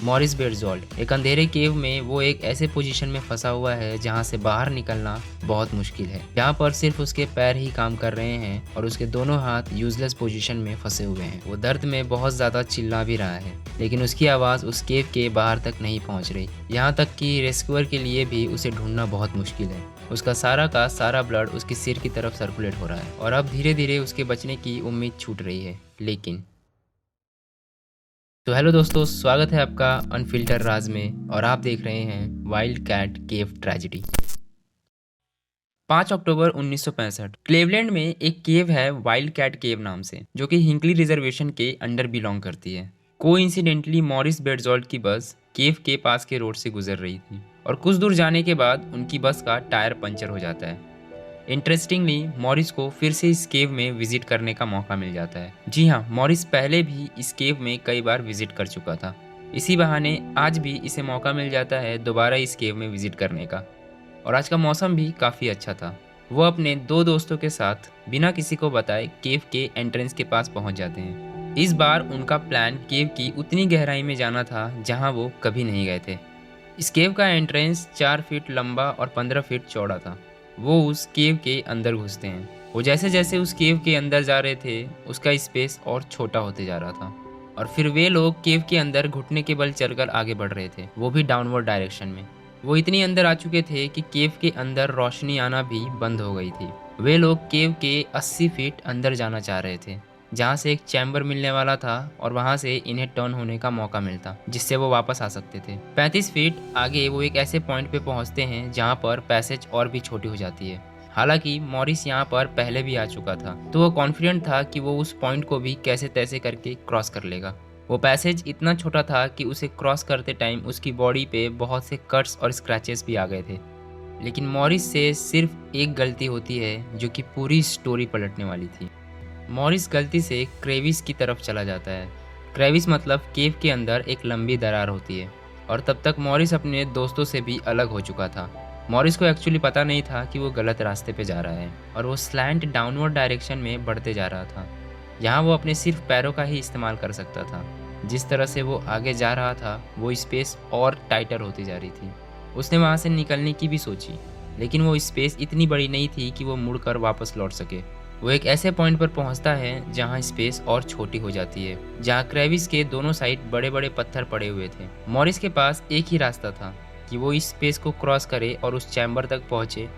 Morris बेरजोल्ट एक अंधेरे केव में वो एक ऐसे पोजीशन में फंसा हुआ है जहाँ से बाहर निकलना बहुत मुश्किल है। यहाँ पर सिर्फ उसके पैर ही काम कर रहे हैं और उसके दोनों हाथ यूजलेस पोजीशन में फंसे हुए हैं। वो दर्द में बहुत ज्यादा चिल्ला भी रहा है, लेकिन उसकी आवाज उस केव के बाहर तक नहीं पहुँच रही। यहाँ तक कि रेस्क्यूअर के लिए भी उसे ढूंढना बहुत मुश्किल है। उसका सारा का सारा ब्लड उसके सिर की तरफ सर्कुलेट हो रहा है और अब धीरे धीरे उसके बचने की उम्मीद छूट रही है। लेकिन तो हेलो दोस्तों, स्वागत है आपका अनफिल्टर राज में और आप देख रहे हैं वाइल्ड कैट केव ट्रेजेडी। 5 अक्टूबर 1965 क्लेवलैंड में एक केव है वाइल्ड कैट केव नाम से, जो कि हिंकली रिजर्वेशन के अंडर बिलोंग करती है। कोइंसिडेंटली मॉरिस बेरजोल्ट की बस केव के पास के रोड से गुजर रही थी और कुछ दूर जाने के बाद उनकी बस का टायर पंचर हो जाता है। इंटरेस्टिंगली मॉरिस को फिर से इस केव में विजिट करने का मौका मिल जाता है। जी हाँ, मॉरिस पहले भी इस केव में कई बार विजिट कर चुका था। इसी बहाने आज भी इसे मौका मिल जाता है दोबारा इस केव में विजिट करने का। और आज का मौसम भी काफ़ी अच्छा था। वो अपने दो दोस्तों के साथ बिना किसी को बताए केव के एंट्रेंस के पास पहुंच जाते हैं। इस बार उनका प्लान केव की उतनी गहराई में जाना था जहां वो कभी नहीं गए थे। इस केव का एंट्रेंस 4 फीट लंबा और 15 फीट चौड़ा था। वो उस केव के अंदर घुसते हैं। वो जैसे जैसे उस केव के अंदर जा रहे थे, उसका स्पेस और छोटा होते जा रहा था और फिर वे लोग केव के अंदर घुटने के बल चलकर आगे बढ़ रहे थे, वो भी डाउनवर्ड डायरेक्शन में। वो इतनी अंदर आ चुके थे कि केव के अंदर रोशनी आना भी बंद हो गई थी। वे लोग केव के 80 फीट अंदर जाना चाह रहे थे, जहाँ से एक चैम्बर मिलने वाला था और वहाँ से इन्हें टर्न होने का मौका मिलता, जिससे वो वापस आ सकते थे। 35 फीट आगे वो एक ऐसे पॉइंट पे पहुँचते हैं जहाँ पर पैसेज और भी छोटी हो जाती है। हालांकि मॉरिस यहाँ पर पहले भी आ चुका था, तो वो कॉन्फिडेंट था कि वो उस पॉइंट को भी कैसे तैसे करके क्रॉस कर लेगा। वो पैसेज इतना छोटा था कि उसे क्रॉस करते टाइम उसकी बॉडी पे बहुत से कट्स और स्क्रैचेस भी आ गए थे। लेकिन मॉरिस से सिर्फ एक गलती होती है जो कि पूरी स्टोरी पलटने वाली थी। मॉरिस गलती से क्रेविस की तरफ चला जाता है। क्रेविस मतलब केव के अंदर एक लंबी दरार होती है और तब तक मॉरिस अपने दोस्तों से भी अलग हो चुका था। मॉरिस को एक्चुअली पता नहीं था कि वो गलत रास्ते पे जा रहा है और वो स्लैंट डाउनवर्ड डायरेक्शन में बढ़ते जा रहा था। यहाँ वो अपने सिर्फ पैरों का ही इस्तेमाल कर सकता था। जिस तरह से वो आगे जा रहा था, वो स्पेस और टाइटर होती जा रही थी। उसने वहाँ से निकलने की भी सोची, लेकिन वो स्पेस इतनी बड़ी नहीं थी कि वो मुड़कर वापस लौट सके। वो एक ऐसे पॉइंट पर पहुंचता है जहां स्पेस और छोटी हो जाती है, जहां क्रेविस के दोनों साइड बड़े बड़े पत्थर पड़े हुए थे। मॉरिस के पास एक ही रास्ता था कि वो इस स्पेस को क्रॉस करे और उस चैम्बर तक पहुंचे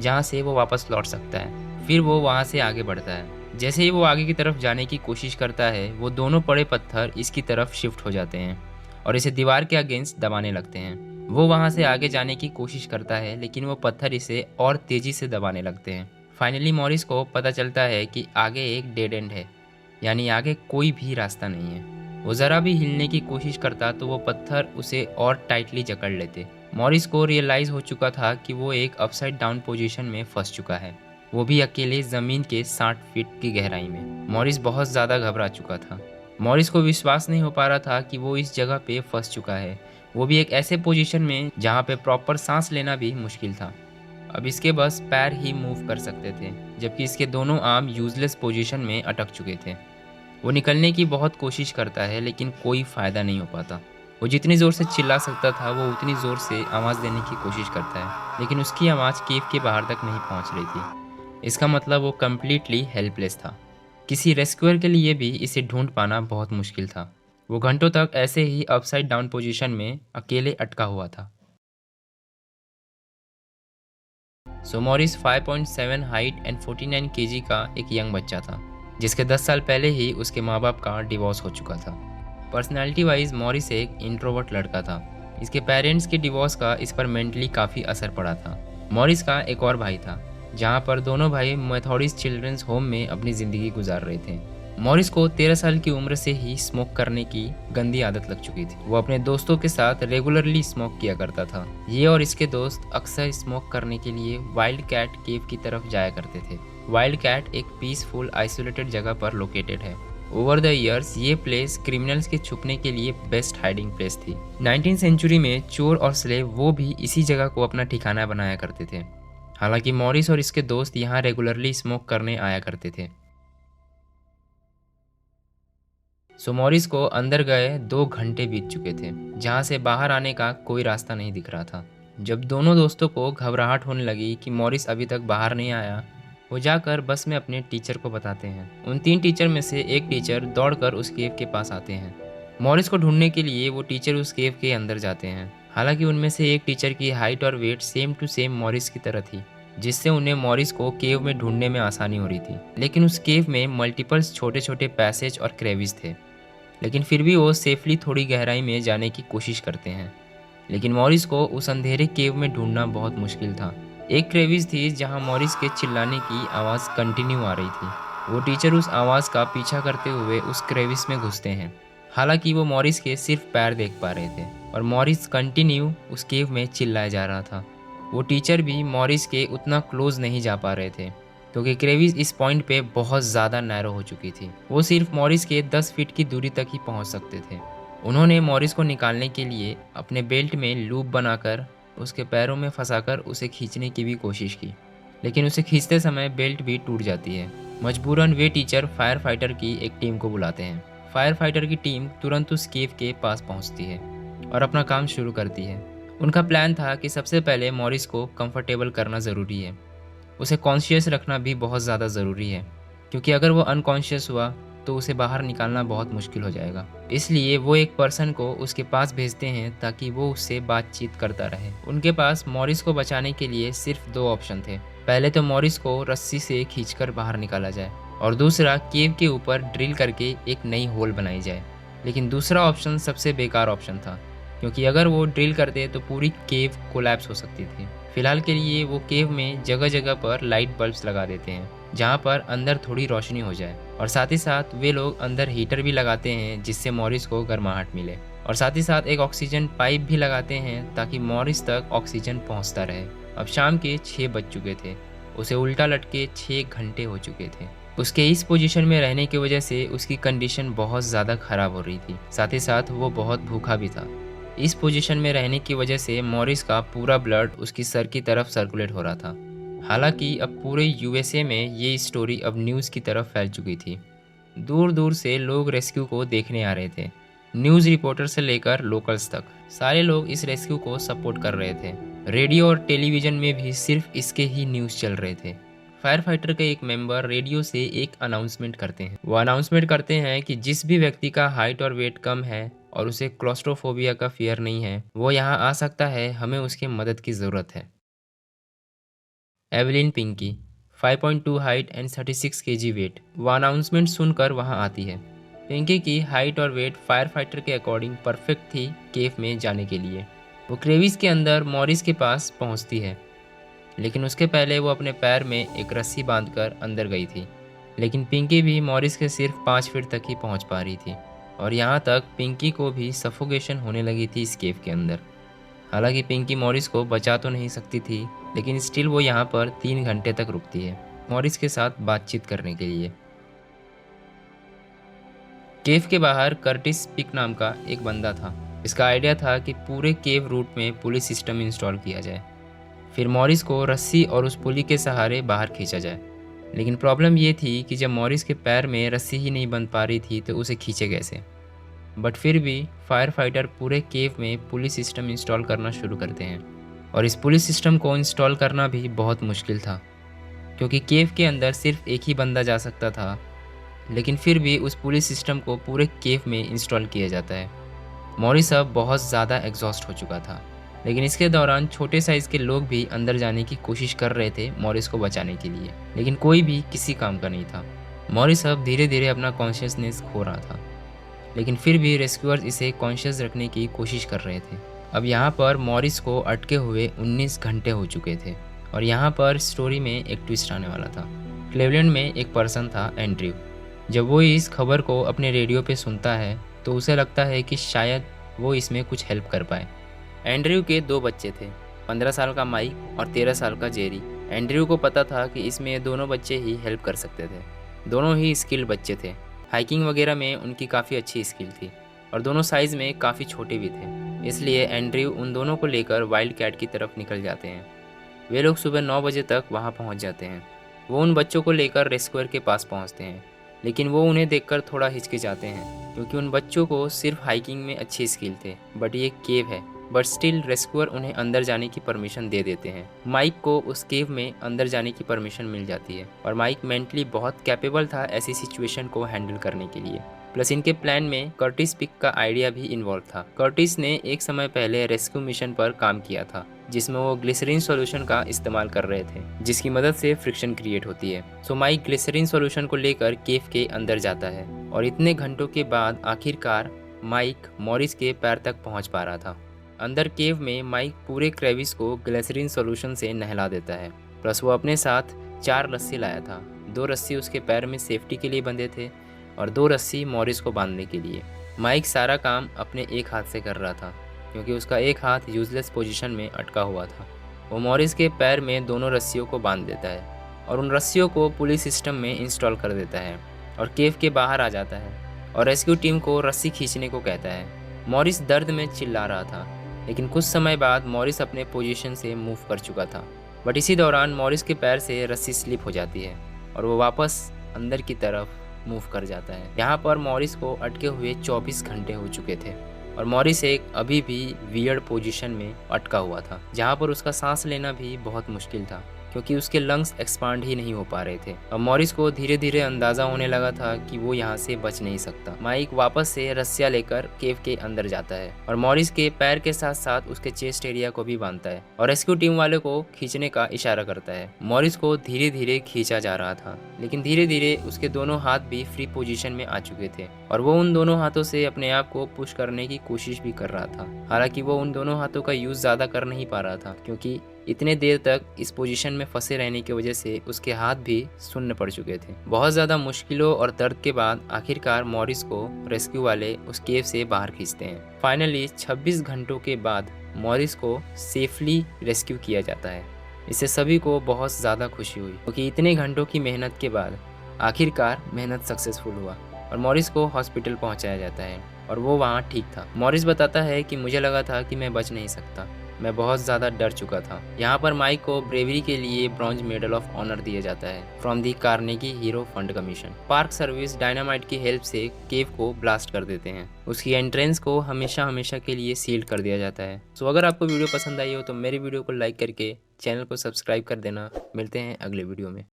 जहां से वो वापस लौट सकता है। फिर वो वहां से आगे बढ़ता है। जैसे ही वो आगे की तरफ जाने की कोशिश करता है, वो दोनों बड़े पत्थर इसकी तरफ शिफ्ट हो जाते हैं और इसे दीवार के अगेंस्ट दबाने लगते हैं। वो वहां से आगे जाने की कोशिश करता है, लेकिन वो पत्थर इसे और तेजी से दबाने लगते हैं। फाइनली मॉरिस को पता चलता है कि आगे एक डेड एंड है, यानी आगे कोई भी रास्ता नहीं है। वो ज़रा भी हिलने की कोशिश करता तो वो पत्थर उसे और टाइटली जकड़ लेते। मॉरिस को रियलाइज़ हो चुका था कि वो एक अपसाइड डाउन पोजीशन में फंस चुका है, वो भी अकेले ज़मीन के 60 फीट की गहराई में। मॉरिस बहुत ज़्यादा घबरा चुका था। मॉरिस को विश्वास नहीं हो पा रहा था कि वो इस जगह पे फंस चुका है, वो भी एक ऐसे पोजीशन में जहाँ पे प्रॉपर सांस लेना भी मुश्किल था। अब इसके बस पैर ही मूव कर सकते थे, जबकि इसके दोनों आर्म यूजलेस पोजीशन में अटक चुके थे। वो निकलने की बहुत कोशिश करता है, लेकिन कोई फ़ायदा नहीं हो पाता। वो जितनी ज़ोर से चिल्ला सकता था, वो उतनी ज़ोर से आवाज़ देने की कोशिश करता है, लेकिन उसकी आवाज़ केव के बाहर तक नहीं पहुंच रही थी। इसका मतलब वो कम्प्लीटली हेल्पलेस था। किसी रेस्क्यूअर के लिए भी इसे ढूंढ पाना बहुत मुश्किल था। वो घंटों तक ऐसे ही अपसाइड डाउन पोजीशन में अकेले अटका हुआ था। सोमोरिस 5.7 हाइट एंड 49 केजी का एक यंग बच्चा था, जिसके 10 साल पहले ही उसके माँ बाप का डिवोर्स हो चुका था। पर्सनालिटी वाइज मॉरिस एक इंट्रोवर्ट लड़का था। इसके पेरेंट्स के डिवोर्स का इस पर मेंटली काफ़ी असर पड़ा था। मॉरिस का एक और भाई था, जहाँ पर दोनों भाई मेथोडिस्ट चिल्ड्रंस होम में अपनी ज़िंदगी गुजार रहे थे। मॉरिस को 13 साल की उम्र से ही स्मोक करने की गंदी आदत लग चुकी थी। वो अपने दोस्तों के साथ रेगुलरली स्मोक किया करता था। ये और इसके दोस्त अक्सर स्मोक करने के लिए वाइल्ड कैट केव की तरफ जाया करते थे। वाइल्ड कैट एक पीसफुल आइसोलेटेड जगह पर लोकेटेड है। ओवर द ईयर्स ये प्लेस क्रिमिनल्स के छुपने के लिए बेस्ट हाइडिंग प्लेस थी। 19th सेंचुरी में चोर और स्लेव वो भी इसी जगह को अपना ठिकाना बनाया करते थे। हालांकि मॉरिस और इसके दोस्त यहाँ रेगुलरली स्मोक करने आया करते थे। सो मॉरिस को अंदर गए 2 घंटे बीत चुके थे, जहाँ से बाहर आने का कोई रास्ता नहीं दिख रहा था। जब दोनों दोस्तों को घबराहट होने लगी कि मॉरिस अभी तक बाहर नहीं आया, वो जाकर बस में अपने टीचर को बताते हैं। उन 3 टीचर में से एक टीचर दौड़कर उस केव के पास आते हैं। मॉरिस को ढूंढने के लिए वो टीचर उस केव के अंदर जाते हैं। हालांकि उनमें से एक टीचर की हाइट और weight same to same Morris की तरह थी, जिससे उन्हें मॉरिस को केव में ढूंढने में आसानी हो रही थी। लेकिन उस केव में मल्टीपल छोटे छोटे पैसेज और क्रेविस थे, लेकिन फिर भी वो सेफली थोड़ी गहराई में जाने की कोशिश करते हैं। लेकिन मॉरिस को उस अंधेरे केव में ढूंढना बहुत मुश्किल था। एक क्रेविस थी जहां मॉरिस के चिल्लाने की आवाज़ कंटिन्यू आ रही थी। वो टीचर उस आवाज़ का पीछा करते हुए उस क्रेविस में घुसते हैं। हालांकि वो मॉरिस के सिर्फ पैर देख पा रहे थे और मॉरिस कंटिन्यू उस केव में चिल्लाया जा रहा था। वो टीचर भी मॉरिस के उतना क्लोज नहीं जा पा रहे थे, क्योंकि क्रेविस इस पॉइंट पे बहुत ज़्यादा नैरो हो चुकी थी। वो सिर्फ मॉरिस के 10 फीट की दूरी तक ही पहुंच सकते थे। उन्होंने मॉरिस को निकालने के लिए अपने बेल्ट में लूप बनाकर उसके पैरों में फंसाकर उसे खींचने की भी कोशिश की, लेकिन उसे खींचते समय बेल्ट भी टूट जाती है। मजबूरन वे टीचर फायर फाइटर की एक टीम को बुलाते हैं। फायर फाइटर की टीम तुरंत उस केव के पास पहुंचती है और अपना काम शुरू करती है। उनका प्लान था कि सबसे पहले मॉरिस को कंफर्टेबल करना ज़रूरी है। उसे कॉन्शियस रखना भी बहुत ज़्यादा ज़रूरी है, क्योंकि अगर वो अनकॉन्शियस हुआ तो उसे बाहर निकालना बहुत मुश्किल हो जाएगा। इसलिए वो एक पर्सन को उसके पास भेजते हैं ताकि वो उससे बातचीत करता रहे। उनके पास मॉरिस को बचाने के लिए सिर्फ 2 ऑप्शन थे। पहले तो मॉरिस को रस्सी से खींचकर बाहर निकाला जाए और दूसरा केव के ऊपर ड्रिल करके एक नई होल बनाई जाए। लेकिन दूसरा ऑप्शन सबसे बेकार ऑप्शन था, क्योंकि अगर वो ड्रिल करते तो पूरी केव कोलैप्स हो सकती थी। फिलहाल के लिए वो केव में जगह जगह पर लाइट बल्ब्स लगा देते हैं, जहाँ पर अंदर थोड़ी रोशनी हो जाए, और साथ ही साथ वे लोग अंदर हीटर भी लगाते हैं जिससे मॉरिस को गर्माहट मिले, और साथ ही साथ एक ऑक्सीजन पाइप भी लगाते हैं ताकि मॉरिस तक ऑक्सीजन पहुँचता रहे। अब शाम के 6 बज चुके थे। उसे उल्टा लटके 6 घंटे हो चुके थे। उसके इस पोजीशन में रहने की वजह से उसकी कंडीशन बहुत ज़्यादा ख़राब हो रही थी। साथ ही साथ वो बहुत भूखा भी था। इस पोजीशन में रहने की वजह से मॉरिस का पूरा ब्लड उसकी सर की तरफ सर्कुलेट हो रहा था। हालांकि अब पूरे यूएसए में ये स्टोरी अब न्यूज़ की तरफ फैल चुकी थी। दूर दूर से लोग रेस्क्यू को देखने आ रहे थे। न्यूज़ रिपोर्टर से लेकर लोकल्स तक सारे लोग इस रेस्क्यू को सपोर्ट कर रहे थे। रेडियो और टेलीविज़न में भी सिर्फ इसके ही न्यूज़ चल रहे थे। फायर फाइटर के एक मेंबर रेडियो से एक अनाउंसमेंट करते हैं। वो अनाउंसमेंट करते हैं कि जिस भी व्यक्ति का हाइट और वेट कम है और उसे क्लॉस्ट्रोफोबिया का फियर नहीं है, वो यहाँ आ सकता है। हमें उसकी मदद की ज़रूरत है। Evelyn Pinky, 5.2 height and 36 KG weight, वो अनाउंसमेंट सुनकर वहाँ आती है। पिंकी की हाइट और वेट फायर फाइटर के अकॉर्डिंग परफेक्ट थी केव में जाने के लिए। वो क्रेविस के अंदर मॉरिस के पास पहुँचती है, लेकिन उसके पहले वो अपने पैर में एक रस्सी बांधकर अंदर गई थी। लेकिन पिंकी भी मॉरिस के सिर्फ 5 फीट तक ही पहुँच पा रही थी, और यहाँ तक पिंकी को भी सफोकेशन होने लगी थी इस केव के अंदर। हालांकि पिंकी मॉरिस को बचा तो नहीं सकती थी, लेकिन स्टिल वो यहाँ पर 3 घंटे तक रुकती है मॉरिस के साथ बातचीत करने के लिए। केव के बाहर कर्टिस पिक नाम का एक बंदा था। इसका आइडिया था कि पूरे केव रूट में पुलिस सिस्टम इंस्टॉल किया जाए, फिर मॉरिस को रस्सी और उस पुली के सहारे बाहर खींचा जाए। लेकिन प्रॉब्लम ये थी कि जब मॉरिस के पैर में रस्सी ही नहीं बंध पा रही थी तो उसे खींचे कैसे। बट फिर भी फायर फाइटर पूरे केव में पुलिस सिस्टम इंस्टॉल करना शुरू करते हैं, और इस पुलिस सिस्टम को इंस्टॉल करना भी बहुत मुश्किल था, क्योंकि केव के अंदर सिर्फ एक ही बंदा जा सकता था। लेकिन फिर भी उस पुलिस सिस्टम को पूरे केव में इंस्टॉल किया जाता है। मॉरिस अब बहुत ज़्यादा एग्जॉस्ट हो चुका था, लेकिन इसके दौरान छोटे साइज़ के लोग भी अंदर जाने की कोशिश कर रहे थे मॉरिस को बचाने के लिए, लेकिन कोई भी किसी काम का नहीं था। मॉरिस अब धीरे धीरे अपना कॉन्शियसनेस खो रहा था, लेकिन फिर भी रेस्क्यूअर्स इसे कॉन्शियस रखने की कोशिश कर रहे थे। अब यहाँ पर मॉरिस को अटके हुए 19 घंटे हो चुके थे, और यहाँ पर स्टोरी में एक ट्विस्ट आने वाला था। क्लेवलैंड में एक पर्सन था एंड्रयू। जब वो इस खबर को अपने रेडियो पे सुनता है तो उसे लगता है कि शायद वो इसमें कुछ हेल्प कर पाए। एंड्रयू के 2 बच्चे थे, 15 साल का माइक और 13 साल का जेरी। एंड्रयू को पता था कि इसमें ये दोनों बच्चे ही हेल्प कर सकते थे। दोनों ही स्किल्ड बच्चे थे। हाइकिंग वगैरह में उनकी काफ़ी अच्छी स्किल थी, और दोनों साइज़ में काफ़ी छोटे भी थे। इसलिए एंड्रयू उन दोनों को लेकर वाइल्ड कैट की तरफ निकल जाते हैं। वे लोग सुबह 9 बजे तक वहाँ पहुँच जाते हैं। वो उन बच्चों को लेकर रेस्क्यूअर के पास पहुँचते हैं। लेकिन वो उन्हें देखकर थोड़ा हिचकिचाते हैं क्योंकि उन बच्चों को सिर्फ हाइकिंग में अच्छे स्किल थे, बट ये केव है। बट स्टिल रेस्क्यूअर उन्हें अंदर जाने की परमिशन दे देते हैं। माइक को उस केव में अंदर जाने की परमिशन मिल जाती है और माइक मेंटली बहुत कैपेबल था ऐसी सिचुएशन को हैंडल करने के लिए। प्लस इनके प्लान में कर्टिस पिक का आइडिया भी इन्वॉल्व था। कर्टिस ने एक समय पहले रेस्क्यू मिशन पर काम किया था जिसमें वो ग्लिसरीन सॉल्यूशन का इस्तेमाल कर रहे थे जिसकी मदद से फ्रिक्शन क्रिएट होती है। सो माइक ग्लिसरीन सॉल्यूशन को लेकर केव के अंदर जाता है और इतने घंटों के बाद आखिरकार माइक मॉरिस के पैर तक पहुंच पा रहा था। अंदर केव में माइक पूरे क्रेविस को ग्लिसरीन सॉल्यूशन से नहला देता है। प्लस वो अपने साथ 4 रस्सी लाया था। 2 रस्सी उसके पैर में सेफ्टी के लिए बंधे थे और 2 रस्सी मॉरिस को बांधने के लिए। माइक सारा काम अपने एक हाथ से कर रहा था क्योंकि उसका एक हाथ यूजलेस पोजीशन में अटका हुआ था। वो मॉरिस के पैर में दोनों रस्सियों को बांध देता है और उन रस्सियों को पुलिस सिस्टम में इंस्टॉल कर देता है और केव के बाहर आ जाता है और रेस्क्यू टीम को रस्सी खींचने को कहता है। मॉरिस दर्द में चिल्ला रहा था, लेकिन कुछ समय बाद मॉरिस अपने पोजीशन से मूव कर चुका था। बट इसी दौरान मॉरिस के पैर से रस्सी स्लिप हो जाती है और वो वापस अंदर की तरफ मूव कर जाता है। यहाँ पर मॉरिस को अटके हुए 24 घंटे हो चुके थे और मॉरिस एक अभी भी वियर्ड पोजीशन में अटका हुआ था जहाँ पर उसका सांस लेना भी बहुत मुश्किल था क्योंकि उसके लंग्स एक्सपांड ही नहीं हो पा रहे थे। अब मॉरिस को धीरे धीरे अंदाजा होने लगा था कि वो यहाँ से बच नहीं सकता। माइक वापस से रस्सियाँ लेकर केव के अंदर जाता है और मॉरिस के पैर के साथ साथ उसके चेस्ट एरिया को भी बांधता है और रेस्क्यू टीम वाले को खींचने का इशारा करता है। मॉरिस को धीरे धीरे खींचा जा रहा था, लेकिन धीरे धीरे उसके दोनों हाथ भी फ्री पोजीशन में आ चुके थे और वो उन दोनों हाथों से अपने आप को पुश करने की कोशिश भी कर रहा था। हालांकि वो उन दोनों हाथों का यूज ज्यादा कर नहीं पा रहा था क्योंकि इतने देर तक इस पोजीशन में फंसे रहने की वजह से उसके हाथ भी सुन्न पड़ चुके थे। बहुत ज़्यादा मुश्किलों और दर्द के बाद आखिरकार मॉरिस को रेस्क्यू वाले उस केव से बाहर खींचते हैं। फाइनली 26 घंटों के बाद मॉरिस को सेफली रेस्क्यू किया जाता है। इससे सभी को बहुत ज़्यादा खुशी हुई क्योंकि इतने घंटों की मेहनत के बाद आखिरकार मेहनत सक्सेसफुल हुआ और मॉरिस को हॉस्पिटल पहुंचाया जाता है और वो वहाँ ठीक था। मॉरिस बताता है कि मुझे लगा था कि मैं बच नहीं सकता, मैं बहुत ज़्यादा डर चुका था। यहाँ पर माइक को ब्रेवरी के लिए ब्रॉन्ज मेडल ऑफ ऑनर दिया जाता है from the Carnegie hero fund commission. Park service dynamite की हेल्प से केव को ब्लास्ट कर देते हैं। उसकी एंट्रेंस को हमेशा हमेशा के लिए सील कर दिया जाता है। सो अगर आपको वीडियो पसंद आई हो तो मेरी वीडियो को लाइक करके चैनल को सब्सक्राइब कर देना। मिलते हैं अगले वीडियो में।